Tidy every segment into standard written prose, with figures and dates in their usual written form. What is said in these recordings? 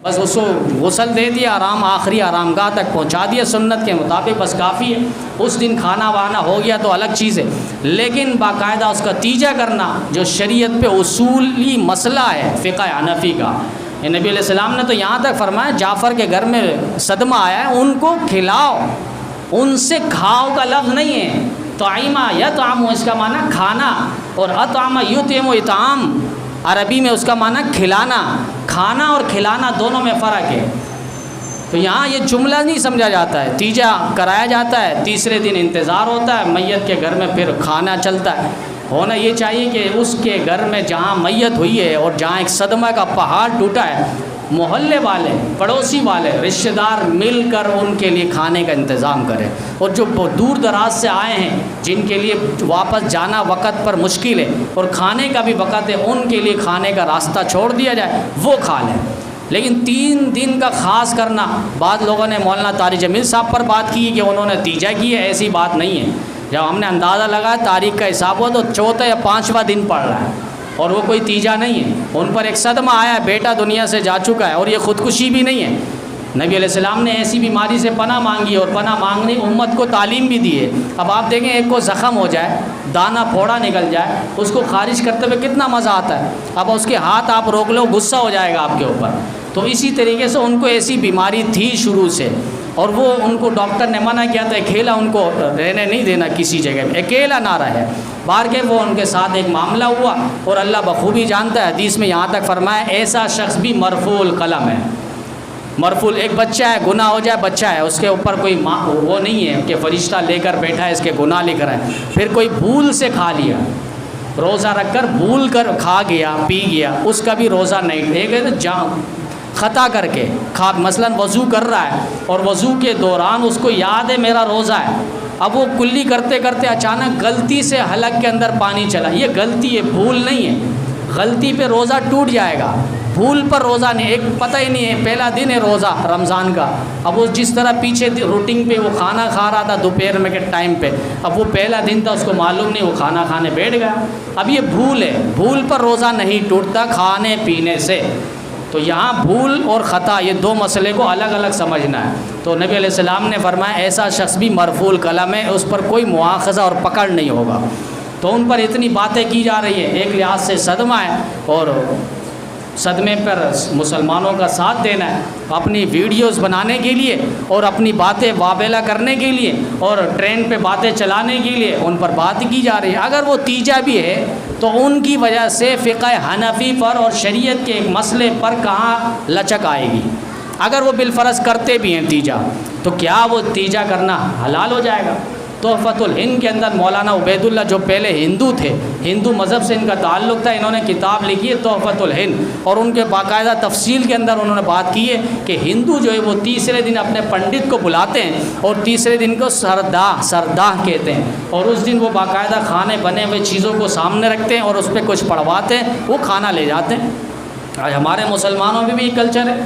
بس اس کو غسل دے دیا، آرام آخری آرام گاہ تک پہنچا دیا سنت کے مطابق، بس کافی ہے۔ اس دن کھانا وانا ہو گیا تو الگ چیز ہے، لیکن باقاعدہ اس کا تیجا کرنا جو شریعت پہ اصولی مسئلہ ہے فقہ حنفی کا، یہ نبی علیہ السلام نے تو یہاں تک فرمایا جعفر کے گھر میں صدمہ آیا ہے ان کو کھلاؤ، ان سے کھاؤ کا لفظ نہیں ہے۔ طعیمہ یطعم اس کا معنی کھانا، اور اطعم یطعم اطعام عربی میں اس کا معنی کھلانا، کھانا اور کھلانا دونوں میں فرق ہے۔ تو یہاں یہ جملہ نہیں سمجھا جاتا ہے، تیجا کرایا جاتا ہے، تیسرے دن انتظار ہوتا ہے، میت کے گھر میں پھر کھانا چلتا ہے۔ ہونا یہ چاہیے کہ اس کے گھر میں جہاں میت ہوئی ہے اور جہاں ایک صدمہ کا پہاڑ ٹوٹا ہے، محلے والے، پڑوسی والے، رشتہ دار مل کر ان کے لیے کھانے کا انتظام کریں، اور جو دور دراز سے آئے ہیں جن کے لیے واپس جانا وقت پر مشکل ہے اور کھانے کا بھی وقت ہے، ان کے لیے کھانے کا راستہ چھوڑ دیا جائے، وہ کھا لیں۔ لیکن 3 دن کا خاص کرنا، بعض لوگوں نے مولانا طارق جمیل صاحب پر بات کی کہ انہوں نے تیجا کی ہے، ایسی بات نہیں ہے۔ جب ہم نے اندازہ لگایا تاریخ کا حساب ہوا تو 4 یا 5واں دن پڑ رہا ہے، اور وہ کوئی تیجا نہیں ہے۔ ان پر ایک صدمہ آیا ہے، بیٹا دنیا سے جا چکا ہے، اور یہ خودکشی بھی نہیں ہے۔ نبی علیہ السلام نے ایسی بیماری سے پناہ مانگی، اور پناہ مانگنے امت کو تعلیم بھی دی ہے۔ اب آپ دیکھیں ایک کو زخم ہو جائے، دانہ پھوڑا نکل جائے، اس کو خارج کرتے ہوئے کتنا مزہ آتا ہے۔ اب اس کے ہاتھ آپ روک لو، غصہ ہو جائے گا آپ کے اوپر۔ تو اسی طریقے سے ان کو ایسی بیماری تھی شروع سے، اور وہ ان کو ڈاکٹر نے منع کیا تھا اکیلا ان کو رہنے نہیں دینا، کسی جگہ میں اکیلا نہ رہے۔ بار کے وہ ان کے ساتھ ایک معاملہ ہوا، اور اللہ بخوبی جانتا ہے، حدیث میں یہاں تک فرمایا ایسا شخص بھی مرفوع القلم ہے۔ مرفوع ایک بچہ ہے، گناہ ہو جائے بچہ ہے، اس کے اوپر کوئی وہ نہیں ہے کہ فرشتہ لے کر بیٹھا ہے اس کے گناہ لکھ رہا ہے۔ پھر کوئی بھول سے کھا لیا، روزہ رکھ کر بھول کر کھا گیا، پی گیا، اس کا بھی روزہ نہیں۔ ایک ہے تو خطا کر کے کھا، مثلا وضو کر رہا ہے اور وضو کے دوران اس کو یاد ہے میرا روزہ ہے، اب وہ کلی کرتے کرتے اچانک غلطی سے حلق کے اندر پانی چلا، یہ غلطی ہے، بھول نہیں ہے۔ غلطی پہ روزہ ٹوٹ جائے گا، بھول پر روزہ نہیں۔ ایک پتہ ہی نہیں ہے، پہلا دن ہے روزہ رمضان کا، اب وہ جس طرح پیچھے روٹنگ پہ وہ کھانا کھا رہا تھا دوپہر میں کے ٹائم پہ، اب وہ پہلا دن تھا، اس کو معلوم نہیں، وہ کھانا کھانے بیٹھ گیا۔ اب یہ بھول ہے، بھول پر روزہ نہیں ٹوٹتا کھانے پینے سے۔ تو یہاں بھول اور خطا یہ 2 مسئلے کو الگ الگ سمجھنا ہے۔ تو نبی علیہ السلام نے فرمایا ایسا شخص بھی مرفوع القلم ہے، اس پر کوئی مواخذہ اور پکڑ نہیں ہوگا۔ تو ان پر اتنی باتیں کی جا رہی ہیں، ایک لحاظ سے صدمہ ہے، اور صدمے پر مسلمانوں کا ساتھ دینا ہے، اپنی ویڈیوز بنانے کے لیے اور اپنی باتیں وابلہ کرنے کے لیے اور ٹرین پہ باتیں چلانے کے لیے ان پر بات کی جا رہی ہے۔ اگر وہ تیجا بھی ہے تو ان کی وجہ سے فقہ حنفی پر اور شریعت کے ایک مسئلے پر کہاں لچک آئے گی۔ اگر وہ بالفرض کرتے بھی ہیں تیجا، تو کیا وہ تیجا کرنا حلال ہو جائے گا؟ تحفۃ الہند کے اندر مولانا عبید اللہ جو پہلے ہندو تھے، ہندو مذہب سے ان کا تعلق تھا، انہوں نے کتاب لکھی ہے تحفۃ الہند، اور ان کے باقاعدہ تفصیل کے اندر انہوں نے بات کی ہے کہ ہندو جو ہے وہ تیسرے دن اپنے پنڈت کو بلاتے ہیں، اور تیسرے دن کو سرداہ کہتے ہیں، اور اس دن وہ باقاعدہ کھانے بنے ہوئے چیزوں کو سامنے رکھتے ہیں اور اس پہ کچھ پڑھواتے ہیں، وہ کھانا لے جاتے ہیں۔ آج ہمارے مسلمانوں میں بھی یہ کلچر ہے،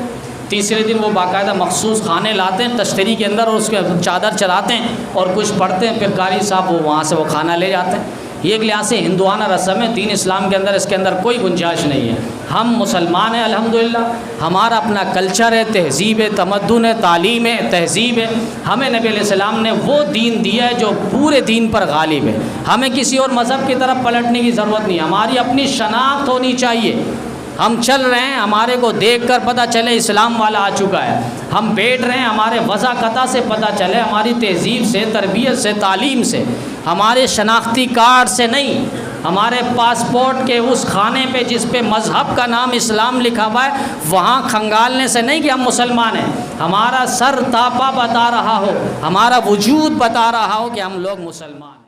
تیسرے دن وہ باقاعدہ مخصوص کھانے لاتے ہیں تشتری کے اندر، اور اس کے چادر چلاتے ہیں اور کچھ پڑھتے ہیں، پھر قاری صاحب وہ وہاں سے وہ کھانا لے جاتے ہیں۔ یہ ایک لحاظ سے ہندوانہ رسم ہے، دین اسلام کے اندر اس کے اندر کوئی گنجائش نہیں ہے۔ ہم مسلمان ہیں الحمدللہ، ہمارا اپنا کلچر ہے، تہذیب ہے، تمدن ہے، تعلیم ہے، تہذیب ہے۔ ہمیں نبی علیہ السلام نے وہ دین دیا ہے جو پورے دین پر غالب ہے، ہمیں کسی اور مذہب کی طرف پلٹنے کی ضرورت نہیں۔ ہماری اپنی شناخت ہونی چاہیے، ہم چل رہے ہیں ہمارے کو دیکھ کر پتہ چلے اسلام والا آ چکا ہے، ہم بیٹھ رہے ہیں ہمارے وضاقتہ سے پتہ چلے، ہماری تہذیب سے، تربیت سے، تعلیم سے، ہمارے شناختی کارڈ سے نہیں، ہمارے پاسپورٹ کے اس خانے پہ جس پہ مذہب کا نام اسلام لکھا ہوا ہے وہاں کھنگالنے سے نہیں کہ ہم مسلمان ہیں، ہمارا سر تاپا بتا رہا ہو، ہمارا وجود بتا رہا ہو کہ ہم لوگ مسلمان ہیں۔